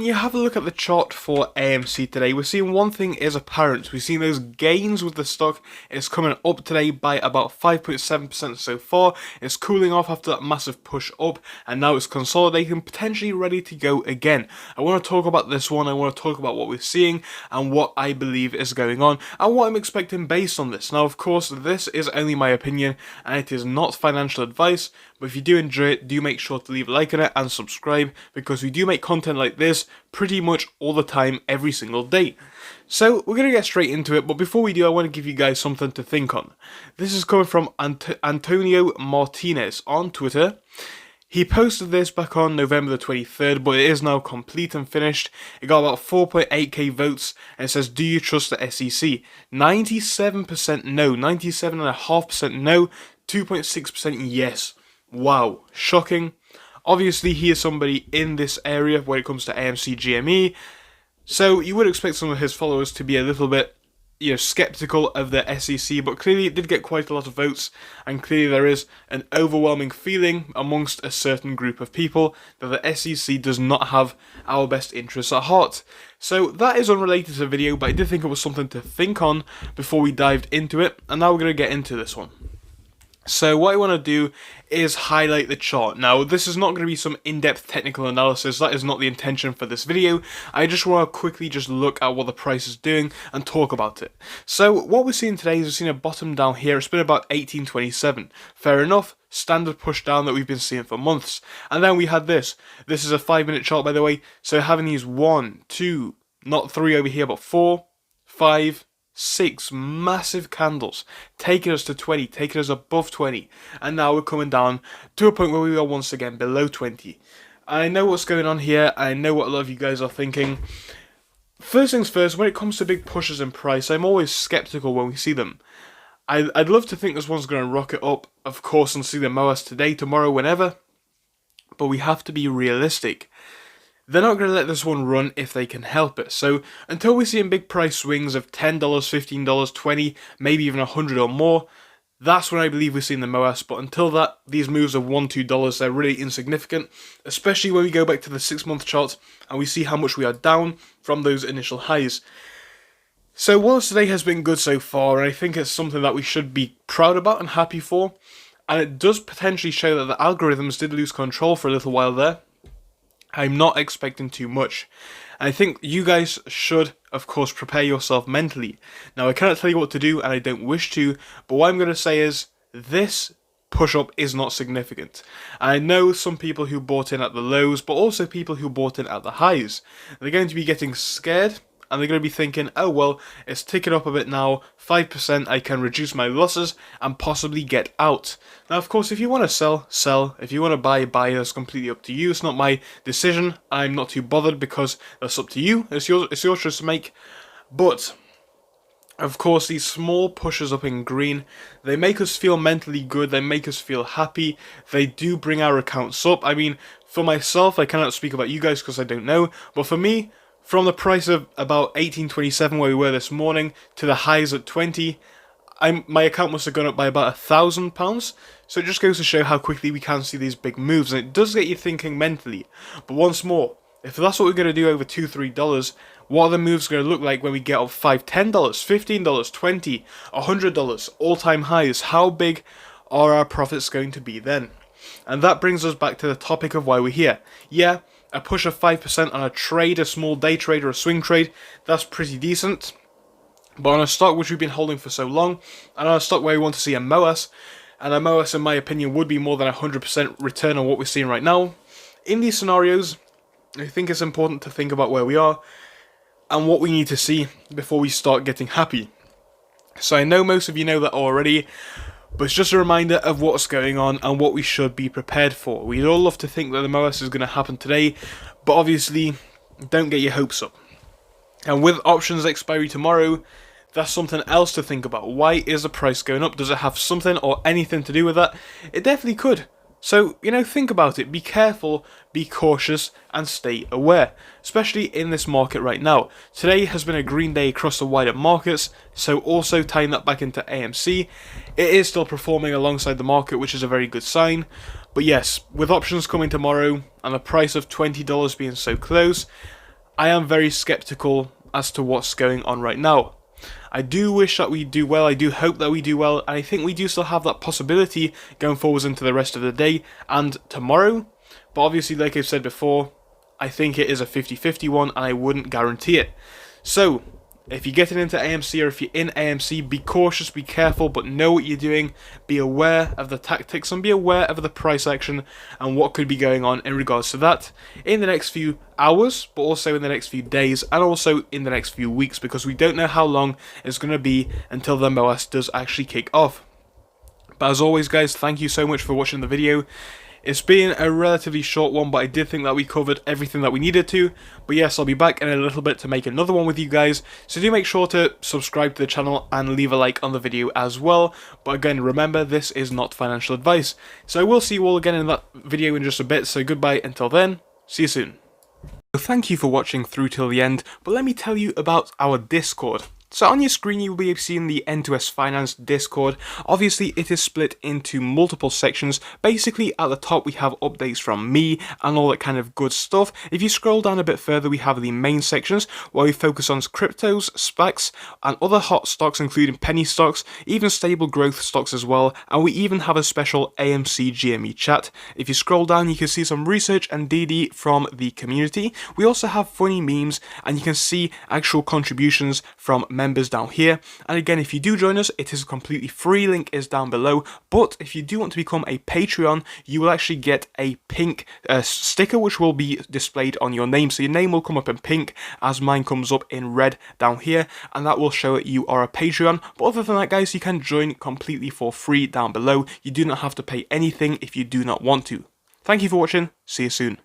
when you have a look at the chart for AMC today, we're seeing one thing is apparent. We're seeing those gains with the stock. It's coming up today by about 5.7% so far. It's cooling off after that massive push up, and now it's consolidating, potentially ready to go again. I want to talk about this one. I want to talk about what we're seeing and what I believe is going on and what I'm expecting based on this. Now, of course, this is only my opinion and it is not financial advice, but if you do enjoy it, do make sure to leave a like on it and subscribe, because we do make content like this pretty much all the time, every single day. So we're going to get straight into it, but before we do, I want to give you guys something to think on. This is coming from Antonio Martinez on Twitter. He posted this back on November the 23rd, but it is now complete and finished. It got about 4.8k votes, and it says, do you trust the SEC? 97% no, 97.5% no, 2.6% yes. Wow, shocking. Obviously, he is somebody in this area when it comes to AMC GME, so you would expect some of his followers to be a little bit, skeptical of the SEC, but clearly it did get quite a lot of votes, and clearly there is an overwhelming feeling amongst a certain group of people that the SEC does not have our best interests at heart. So that is unrelated to the video, but I did think it was something to think on before we dived into it, and now we're going to get into this one. So what I want to do is highlight the chart. Now, this is not going to be some in-depth technical analysis. That is not the intention for this video. I just want to quickly just look at what the price is doing and talk about it. So what we're seeing today is we're seeing a bottom down here. It's been about 1827. Fair enough. Standard push down that we've been seeing for months. And then we had this. This is a 5-minute chart, by the way. So having these 1, 2, not 3 over here, but 4, 5, 6 massive candles, taking us to 20, taking us above 20, and now we're coming down to a point where we are once again below 20. I know what's going on here, I know what a lot of you guys are thinking. First things first, when it comes to big pushes in price, I'm always skeptical when we see them. I'd love to think this one's going to rocket up, of course, and see the MOAS today, tomorrow, whenever, but we have to be realistic. They're not going to let this one run if they can help it. So until we see in big price swings of $10, $15, $20, maybe even $100 or more, that's when I believe we're seeing the MOAS. But until that, these moves of $1, $2, they're really insignificant, especially when we go back to the 6-month chart and we see how much we are down from those initial highs. So whilst today has been good so far, and I think it's something that we should be proud about and happy for, and it does potentially show that the algorithms did lose control for a little while there, I'm not expecting too much. And I think you guys should, of course, prepare yourself mentally. Now, I cannot tell you what to do, and I don't wish to, but what I'm going to say is, this push-up is not significant. And I know some people who bought in at the lows, but also people who bought in at the highs. They're going to be getting scared, and they're going to be thinking, oh well, it's ticking up a bit now, 5%, I can reduce my losses and possibly get out. Now, of course, if you want to sell, sell. If you want to buy, buy. That's completely up to you. It's not my decision. I'm not too bothered because that's up to you. It's your choice to make. But, of course, these small pushes up in green, they make us feel mentally good. They make us feel happy. They do bring our accounts up. I mean, for myself, I cannot speak about you guys because I don't know. But for me, from the price of about 1827 where we were this morning to the highs at 20, my account must have gone up by about £1,000. So it just goes to show how quickly we can see these big moves, and it does get you thinking mentally. But once more, if that's what we're going to do over $2, $3, what are the moves going to look like when we get up $5, $10, $15, $20, $100, all-time highs? How big are our profits going to be then? And that brings us back to the topic of why we're here. Yeah, a push of 5% on a trade, a small day trade or a swing trade, that's pretty decent. But on a stock which we've been holding for so long, and on a stock where we want to see a MOAS, and a MOAS in my opinion would be more than 100% return on what we're seeing right now, in these scenarios, I think it's important to think about where we are and what we need to see before we start getting happy. So I know most of you know that already, but it's just a reminder of what's going on and what we should be prepared for. We'd all love to think that the MOAS is going to happen today, but obviously, don't get your hopes up. And with options expiry tomorrow, that's something else to think about. Why is the price going up? Does it have something or anything to do with that? It definitely could. So, think about it. Be careful, be cautious, and stay aware. Especially in this market right now. Today has been a green day across the wider markets, so also tying that back into AMC, it is still performing alongside the market, which is a very good sign. But yes, with options coming tomorrow, and the price of $20 being so close, I am very skeptical as to what's going on right now. I do wish that we do well, I do hope that we do well, and I think we do still have that possibility going forwards into the rest of the day and tomorrow. But obviously, like I've said before, I think it is a 50-50 one, and I wouldn't guarantee it. So, if you're getting into AMC or if you're in AMC, be cautious, be careful, but know what you're doing. Be aware of the tactics and be aware of the price action and what could be going on in regards to that in the next few hours, but also in the next few days and also in the next few weeks, because we don't know how long it's going to be until the MOS does actually kick off. But as always, guys, thank you so much for watching the video. It's been a relatively short one, but I did think that we covered everything that we needed to. But yes, I'll be back in a little bit to make another one with you guys. So do make sure to subscribe to the channel and leave a like on the video as well. But again, remember, this is not financial advice. So I will see you all again in that video in just a bit. So goodbye until then. See you soon. So thank you for watching through till the end. But let me tell you about our Discord. So on your screen you will be seeing the N2S Finance Discord. Obviously it is split into multiple sections. Basically at the top we have updates from me and all that kind of good stuff. If you scroll down a bit further we have the main sections where we focus on cryptos, SPACs and other hot stocks including penny stocks, even stable growth stocks as well, and we even have a special AMC GME chat. If you scroll down you can see some research and DD from the community. We also have funny memes and you can see actual contributions from members down here. And again, if you do join us, it is completely free, link is down below. But if you do want to become a Patreon, you will actually get a pink sticker which will be displayed on your name. So your name will come up in pink as mine comes up in red down here, and that will show that you are a Patreon. But other than that, guys, you can join completely for free down below. You do not have to pay anything if you do not want to. Thank you for watching, see you soon.